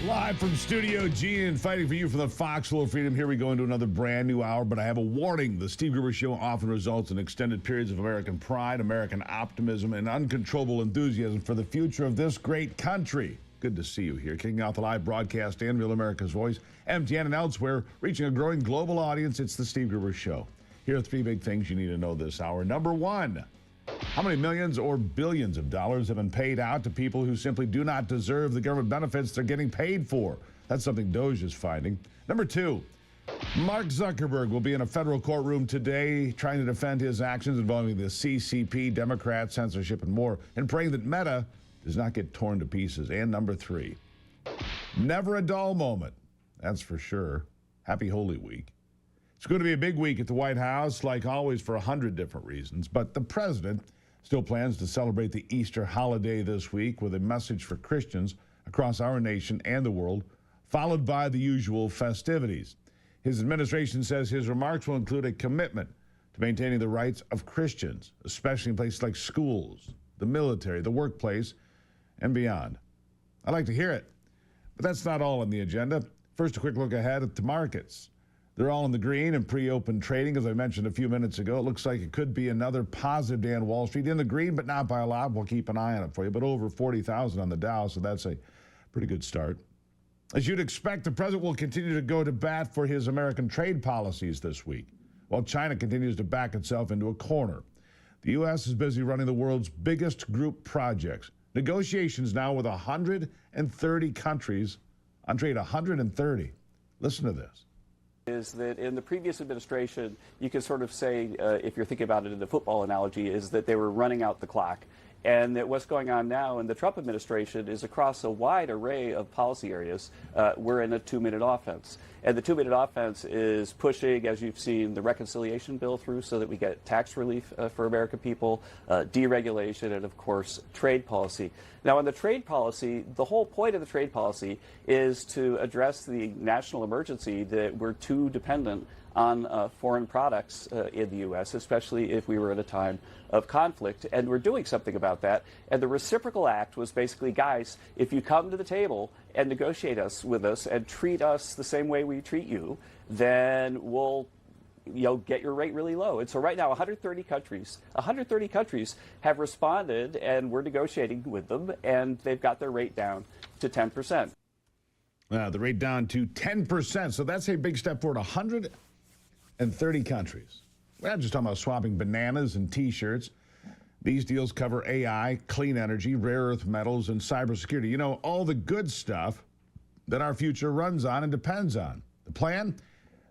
Live from Studio G and fighting for you for the Foxhole Freedom. Here we go into another brand new hour, but I have a warning. The Steve Gruber Show often results in extended periods of American pride, American optimism, and uncontrollable enthusiasm for the future of this great country. Good to see you here. Kicking off the live broadcast and Real America's Voice, MTN and elsewhere, reaching a growing global audience. It's the Steve Gruber Show. Here are three big things you need to know this hour. Number one, how many millions or billions of dollars have been paid out to people who simply do not deserve the government benefits they're getting paid for? That's something Doge is finding. Number two, Mark Zuckerberg will be in a federal courtroom today trying to defend his actions involving the CCP, Democrats, censorship, and more, and praying that Meta does not get torn to pieces. And number three, never a dull moment, that's for sure. Happy Holy Week. It's going to be a big week at the White House, like always, for 100 different reasons. But the president still plans to celebrate the Easter holiday this week with a message for Christians across our nation and the world, followed by the usual festivities. His administration says his remarks will include a commitment to maintaining the rights of Christians, especially in places like schools, the military, the workplace, and beyond. I'd like to hear it. But that's not all on the agenda. First, a quick look ahead at the markets. They're all in the green in pre-open trading. As I mentioned a few minutes ago, it looks like it could be another positive day on Wall Street. In the green, but not by a lot. We'll keep an eye on it for you. But over 40,000 on the Dow, so that's a pretty good start. As you'd expect, the president will continue to go to bat for his American trade policies this week, while China continues to back itself into a corner. The U.S. is busy running the world's biggest group projects. Negotiations now with 130 countries on trade, 130. Listen to this. Is that in the previous administration, you could sort of say, if you're thinking about it in the football analogy, is that they were running out the clock. And that what's going on now in the Trump administration is across a wide array of policy areas, we're in a two-minute offense. And the two-minute offense is pushing, as you've seen, the reconciliation bill through so that we get tax relief for American people, deregulation, and, of course, trade policy. Now, on the trade policy, the whole point of the trade policy is to address the national emergency that we're too dependent on foreign products in the U.S., especially if we were at a time of conflict. And we're doing something about that. And the reciprocal act was basically, guys, if you come to the table and negotiate with us and treat us the same way we treat you, then we'll get your rate really low. And so right now, 130 countries have responded, and we're negotiating with them, and they've got their rate down to 10%. The rate down to 10%. So that's a big step forward. 130 countries. We're not just talking about swapping bananas and T-shirts. These deals cover AI, clean energy, rare earth metals, and cybersecurity. You know, all the good stuff that our future runs on and depends on. The plan?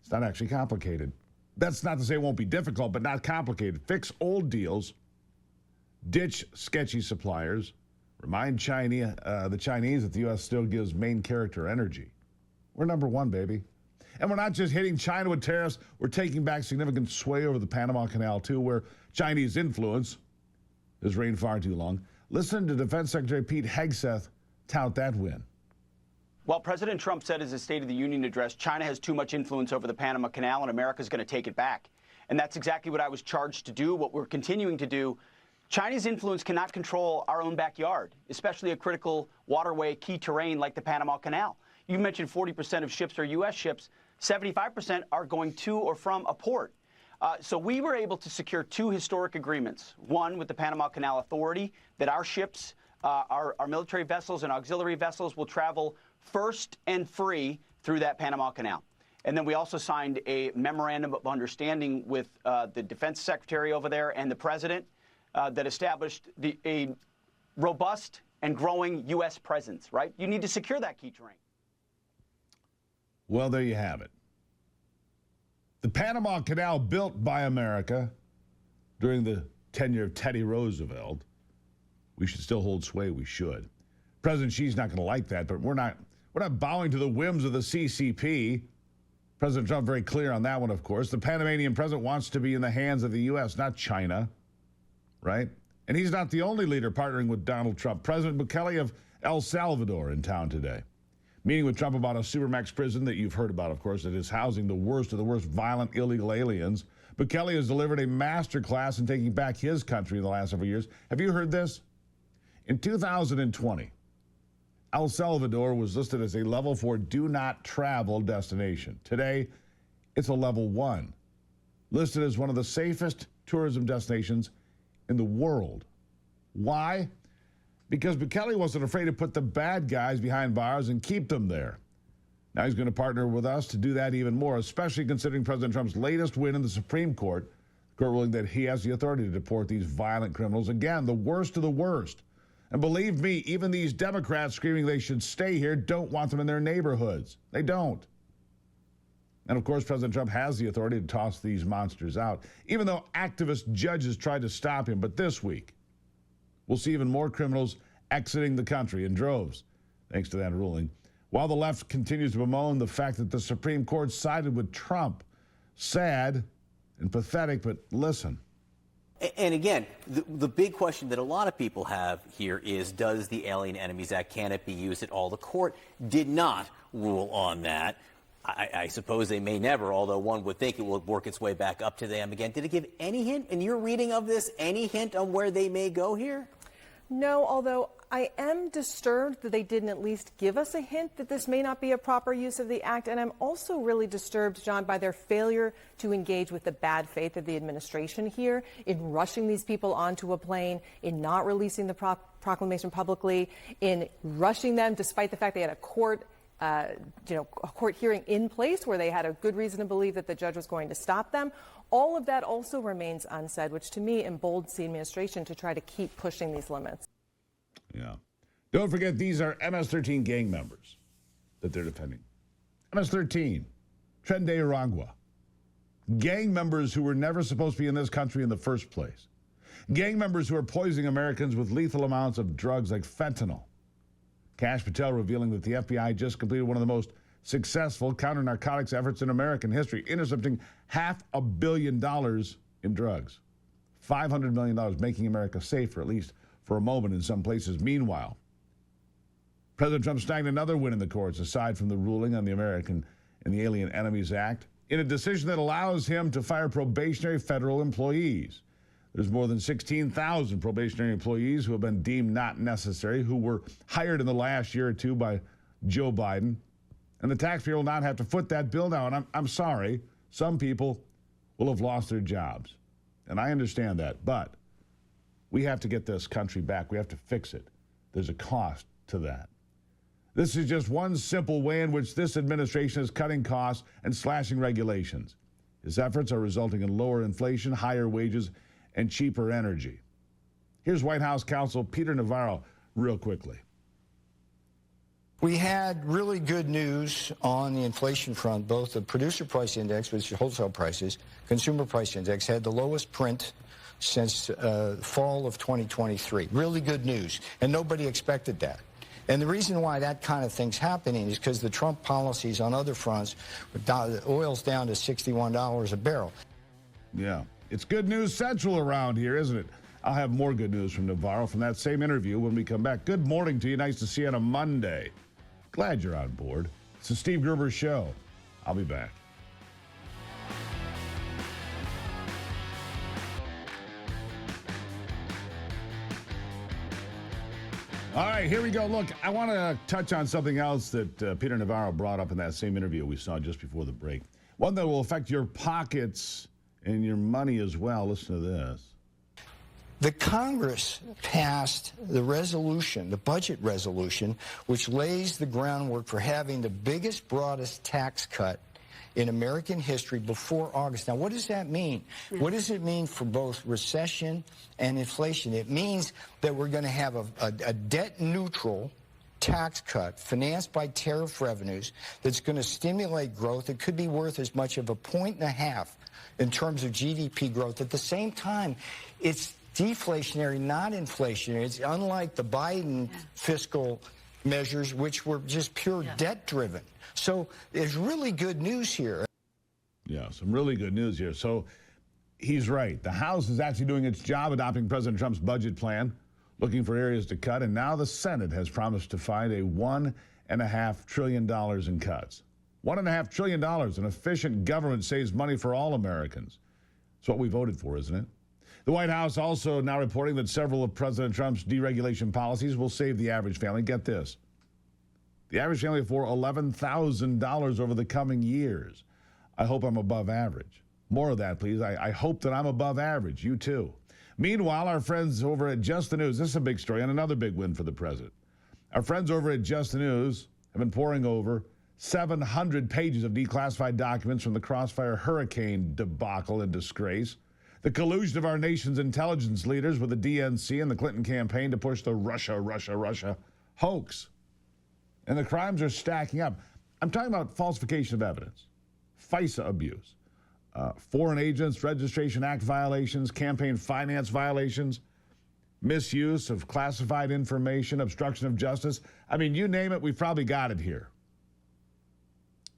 It's not actually complicated. That's not to say it won't be difficult, but not complicated. Fix old deals, ditch sketchy suppliers, remind the Chinese that the U.S. still gives main character energy. We're number one, baby. And we're not just hitting China with tariffs, we're taking back significant sway over the Panama Canal, too, where Chinese influence has reigned far too long. Listen to Defense Secretary Pete Hegseth tout that win. Well, President Trump said in his State of the Union address, China has too much influence over the Panama Canal and America's going to take it back. And that's exactly what I was charged to do, what we're continuing to do. China's influence cannot control our own backyard, especially a critical waterway, key terrain like the Panama Canal. You mentioned 40% of ships are U.S. ships. 75% are going to or from a port. So we were able to secure two historic agreements. One with the Panama Canal Authority, that our ships, our military vessels and auxiliary vessels will travel first and free through that Panama Canal. And then we also signed a memorandum of understanding with the Defense Secretary over there and the President that established a robust and growing U.S. presence, right? You need to secure that key terrain. Well, there you have it. The Panama Canal, built by America during the tenure of Teddy Roosevelt. We should still hold sway. We should. President Xi's not going to like that, but we're not bowing to the whims of the CCP. President Trump very clear on that one, of course. The Panamanian president wants to be in the hands of the U.S., not China, right? And he's not the only leader partnering with Donald Trump. President Bukele of El Salvador in town today, meeting with Trump about a supermax prison that you've heard about, of course, that is housing the worst of the worst violent illegal aliens. Bukele has delivered a master class in taking back his country in the last several years. Have you heard this? In 2020, El Salvador was listed as a level 4 do not travel destination. Today, it's a level 1, listed as one of the safest tourism destinations in the world. Why? Because Bukele wasn't afraid to put the bad guys behind bars and keep them there. Now he's going to partner with us to do that even more, especially considering President Trump's latest win in the Supreme Court, ruling that he has the authority to deport these violent criminals. Again, the worst of the worst. And believe me, even these Democrats screaming they should stay here don't want them in their neighborhoods. They don't. And of course, President Trump has the authority to toss these monsters out, even though activist judges tried to stop him. But this week, we'll see even more criminals exiting the country in droves, thanks to that ruling. While the left continues to bemoan the fact that the Supreme Court sided with Trump. Sad and pathetic, but listen. And again, the big question that a lot of people have here is, does the Alien Enemies Act, can it be used at all? The court did not rule on that. I suppose they may never, although one would think it will work its way back up to them again. Did it give any hint, in your reading of this, any hint on where they may go here? No, although I am disturbed that they didn't at least give us a hint that this may not be a proper use of the act. And I'm also really disturbed, John, by their failure to engage with the bad faith of the administration here in rushing these people onto a plane, in not releasing the proclamation publicly, in rushing them despite the fact they had a court hearing in place where they had a good reason to believe that the judge was going to stop them. All of that also remains unsaid, which to me emboldens the administration to try to keep pushing these limits. Yeah. Don't forget, these are MS-13 gang members that they're defending. MS-13, Tren de Aragua. Gang members who were never supposed to be in this country in the first place. Gang members who are poisoning Americans with lethal amounts of drugs like fentanyl. Kash Patel revealing that the FBI just completed one of the most successful counter-narcotics efforts in American history, intercepting $500 million in drugs. $500 million, making America safer, at least for a moment in some places. Meanwhile, President Trump snagged another win in the courts, aside from the ruling on the American and the Alien Enemies Act, in a decision that allows him to fire probationary federal employees. There's more than 16,000 probationary employees who have been deemed not necessary, who were hired in the last year or two by Joe Biden. And the taxpayer will not have to foot that bill now. And I'm sorry, some people will have lost their jobs. And I understand that. But we have to get this country back. We have to fix it. There's a cost to that. This is just one simple way in which this administration is cutting costs and slashing regulations. His efforts are resulting in lower inflation, higher wages, and cheaper energy. Here's White House counsel Peter Navarro real quickly. We had really good news on the inflation front. Both the producer price index, which is wholesale prices, consumer price index, had the lowest print since fall of 2023. Really good news, and nobody expected that. And the reason why that kind of thing's happening is because the Trump policies on other fronts, oil's down to $61 a barrel. Yeah, it's good news central around here, isn't it? I'll have more good news from Navarro from that same interview when we come back. Good morning to you. Nice to see you on a Monday. Glad you're on board. It's the Steve Gruber Show. I'll be back. All right, here we go. Look, I want to touch on something else that Peter Navarro brought up in that same interview we saw just before the break. One that will affect your pockets and your money as well. Listen to this. The Congress passed the resolution, the budget resolution, which lays the groundwork for having the biggest, broadest tax cut in American history before August. Now, what does that mean? What does it mean for both recession and inflation? It means that we're going to have a debt-neutral tax cut financed by tariff revenues that's going to stimulate growth. It could be worth as much of 1.5 points in terms of GDP growth. At the same time, it's deflationary, not inflationary. It's unlike the Biden fiscal measures, which were just pure debt-driven. So there's really good news here. Yeah, some really good news here. So he's right. The House is actually doing its job adopting President Trump's budget plan, looking for areas to cut, and now the Senate has promised to find a $1.5 trillion in cuts. $1.5 trillion. An efficient government saves money for all Americans. It's what we voted for, isn't it? The White House also now reporting that several of President Trump's deregulation policies will save the average family, get this, The average family for $11,000 over the coming years. I hope I'm above average. More of that, please. I hope that I'm above average. You too. Meanwhile, our friends over at Just the News, this is a big story and another big win for the president. Our friends over at Just the News have been poring over 700 pages of declassified documents from the Crossfire hurricane debacle and disgrace, the collusion of our nation's intelligence leaders with the DNC and the Clinton campaign to push the Russia hoax. And the crimes are stacking up. I'm talking about falsification of evidence, FISA abuse, Foreign Agents Registration Act violations, campaign finance violations, misuse of classified information, obstruction of justice. I mean, you name it, we've probably got it here.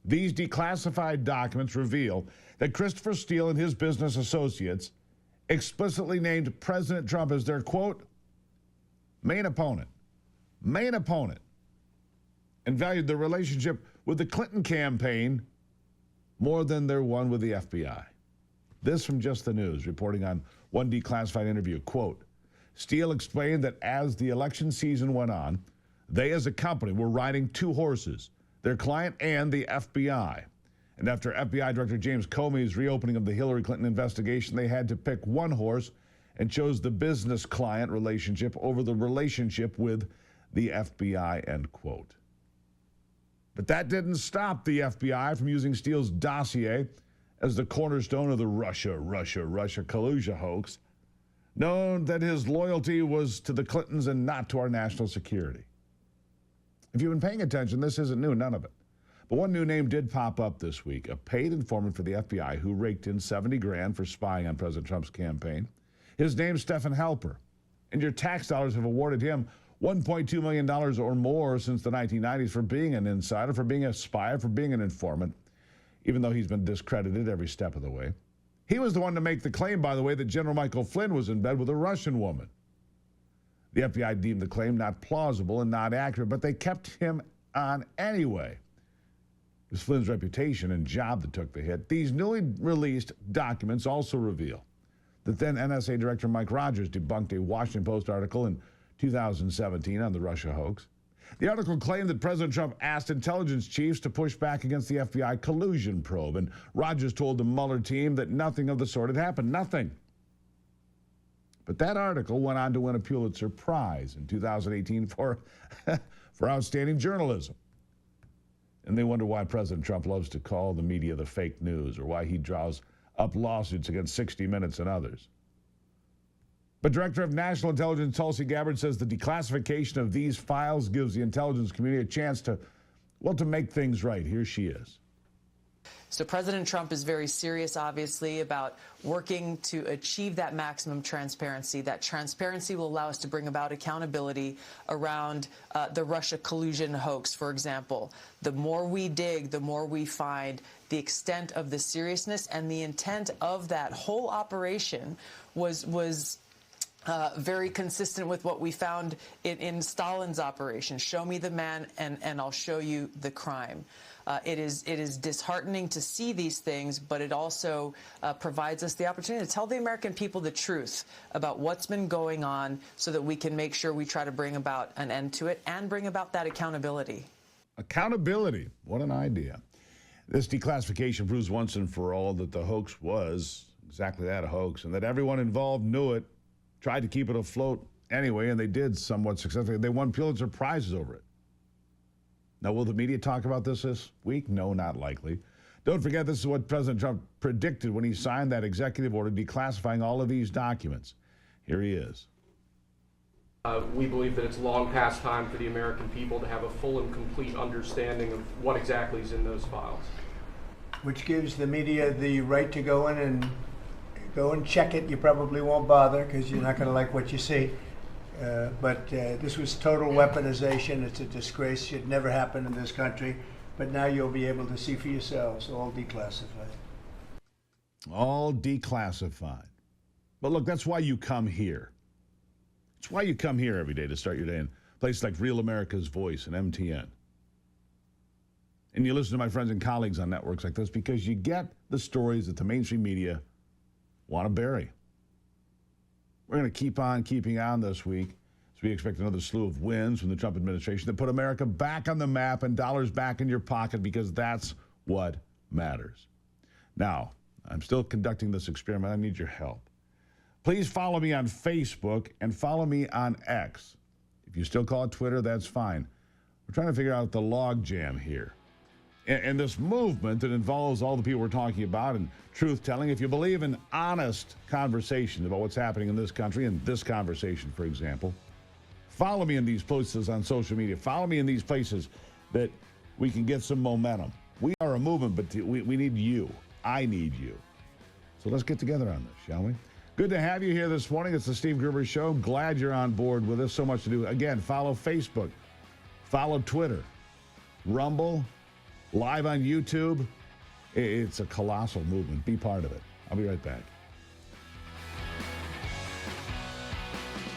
These declassified documents reveal that Christopher Steele and his business associates explicitly named President Trump as their, quote, main opponent, and valued their relationship with the Clinton campaign more than their one with the FBI. This from Just the News, reporting on one declassified interview. Quote, Steele explained that as the election season went on, they as a company were riding two horses, their client and the FBI. And after FBI Director James Comey's reopening of the Hillary Clinton investigation, they had to pick one horse and chose the business-client relationship over the relationship with the FBI, end quote. But that didn't stop the FBI from using Steele's dossier as the cornerstone of the Russia collusion hoax, known that his loyalty was to the Clintons and not to our national security. If you've been paying attention, this isn't new, none of it. But one new name did pop up this week, a paid informant for the FBI who raked in $70,000 for spying on President Trump's campaign. His name's Stephen Halper, and your tax dollars have awarded him $1.2 million or more since the 1990s for being an insider, for being a spy, for being an informant, even though he's been discredited every step of the way. He was the one to make the claim, by the way, that General Michael Flynn was in bed with a Russian woman. The FBI deemed the claim not plausible and not accurate, but they kept him on anyway. It was Flynn's reputation and job that took the hit. These newly released documents also reveal that then NSA Director Mike Rogers debunked a Washington Post article in 2017 on the Russia hoax. The article claimed that President Trump asked intelligence chiefs to push back against the FBI collusion probe, and Rogers told the Mueller team that nothing of the sort had happened, nothing. But that article went on to win a Pulitzer Prize in 2018 for outstanding journalism. And they wonder why President Trump loves to call the media the fake news, or why he draws up lawsuits against 60 Minutes and others. But Director of National Intelligence Tulsi Gabbard says the declassification of these files gives the intelligence community a chance to make things right. Here she is. So President Trump is very serious, obviously, about working to achieve that maximum transparency. That transparency will allow us to bring about accountability around the Russia collusion hoax, for example. The more we dig, the more we find the extent of the seriousness and the intent of that whole operation was very consistent with what we found in Stalin's operation. Show me the man and I'll show you the crime. It is disheartening to see these things, but it also provides us the opportunity to tell the American people the truth about what's been going on so that we can make sure we try to bring about an end to it and bring about that accountability. Accountability. What an idea. This declassification proves once and for all that the hoax was exactly that, a hoax, and that everyone involved knew it, tried to keep it afloat anyway, and they did somewhat successfully. They won Pulitzer Prizes over it. Now, will the media talk about this week? No, not likely. Don't forget, this is what President Trump predicted when he signed that executive order declassifying all of these documents. Here he is. We believe that it's long past time for the American people to have a full and complete understanding of what exactly is in those files. Which gives the media the right to go in and check it. You probably won't bother because you're not going to like what you see. But this was total weaponization. It's a disgrace. Should never happen in this country. But now you'll be able to see for yourselves, all declassified. All declassified. But look, that's why you come here. It's why you come here every day to start your day in places like Real America's Voice and MTN. And you listen to my friends and colleagues on networks like this because you get the stories that the mainstream media want to bury. We're going to keep on keeping on this week as So we expect another slew of wins from the Trump administration that put America back on the map and dollars back in your pocket, because that's what matters. Now, I'm still conducting this experiment. I need your help. Please follow me on Facebook and follow me on X. If you still call it Twitter, that's fine. We're trying to figure out the log jam here. And this movement that involves all the people we're talking about and truth-telling, if you believe in honest conversation about what's happening in this country, and this conversation, for example, follow me in these places on social media. Follow me in these places that we can get some momentum. We are a movement, but we need you. I need you. So let's get together on this, shall we? Good to have you here this morning. It's the Steve Gruber Show. Glad you're on board with us. So much to do. Again, follow Facebook. Follow Twitter. Rumble. Live on YouTube. It's a colossal movement. Be part of it. I'll be right back.